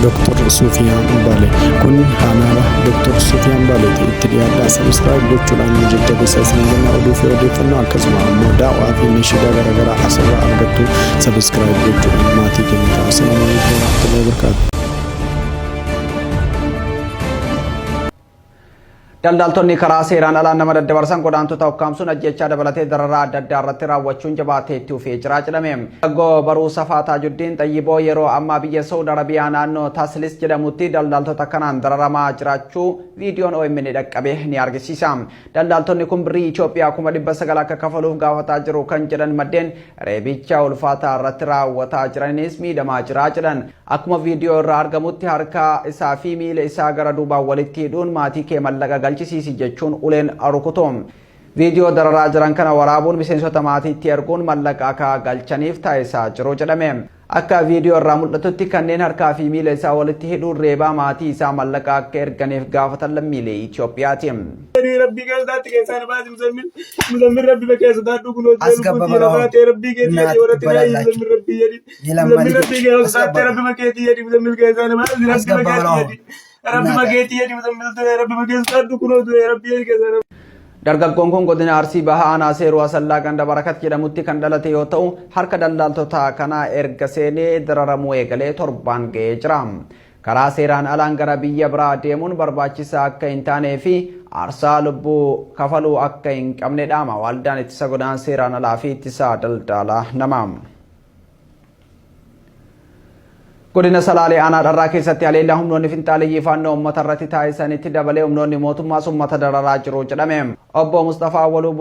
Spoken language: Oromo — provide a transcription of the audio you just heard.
Dr. Sufyan Bale kun hanaaba Dr. Sufyan Bale itti dhiyaadhaa subscribe gochuudhaan jajjabeessaa isin oduu fi odeeffannoo akkasuma ammoo daawwaa fi meeshaalee garaagaraa asirraa argattu subscribe gochuudhaan maatii keenya ta'a. Assalamu alaikum warahmatullahi wabarakatuh. Daldaltoonni karaa seeraan alaa nama daddabarsan godaantota ukkaamsuun ajjechaa dabalatee dararaa adda addaa irratti raawwachuun jabaatee itti fufee jira jedhame. Dhaggoo baruu safaa Taajuddin Xayyiboo yeroo ammaa biyya Saudi Arabiyaa naannoo Taslis jedhamutti daldaltoota kanaan dararamaa jiraachuu viidiyoon OMN dhaqqabe ni argisiisa. Daldaltoonni kun birrii Itoophiyaa 900 akka kafaluuf gaafataa jiru kan jedhan maddeen reebicha ulfaataa irratti raawwataa jiranis miidhamaa jira jedhan. Akkuma viidiyoo irraa argamutti harka isaa fi miila isaa gara duubaan walitti hidhuun maatii kee mallaqa galchisiisi jechuun uleen rukutuun viidiyoo dararaa jiran kana waraabuun miseensota maatiitti erguun mallaqa akka galchaniif taasisaa jiru jedhame. Akka viidiyoo irraa mul'atutti kanneen harkaa fi miila isaa walitti hidhuun reebaa maatii isaa mallaqa akka erganiif gaafatan lammiilee Itoophiyaati. Dargaggoon kun godina Arsii Bahaa Aanaa Seeruu Asallaa Ganda Barakat jedhamutti kan dhalate yoo ta'u harka daldaltoota kanaa erga seenee dararamuu eegalee torbaan ga'ee jira. Karaa seeraan alaan gara biyya biraa deemuun barbaachisaa akka hin taanee fi aarsaa lubbuu kafaluu akka hin qabne dhaama waldaan ittisa godina seeraan alaa fi ittisa daldala namaa. Godina Salaalee Aanaa Dharraa keessatti haleellaa humnoonni finxaaleeyyii faannoo uummata irratti taasisanitti dabalee humnoonni mootummaa uummata dararaa jiru jedhame. Obbo Mustafaa Waluu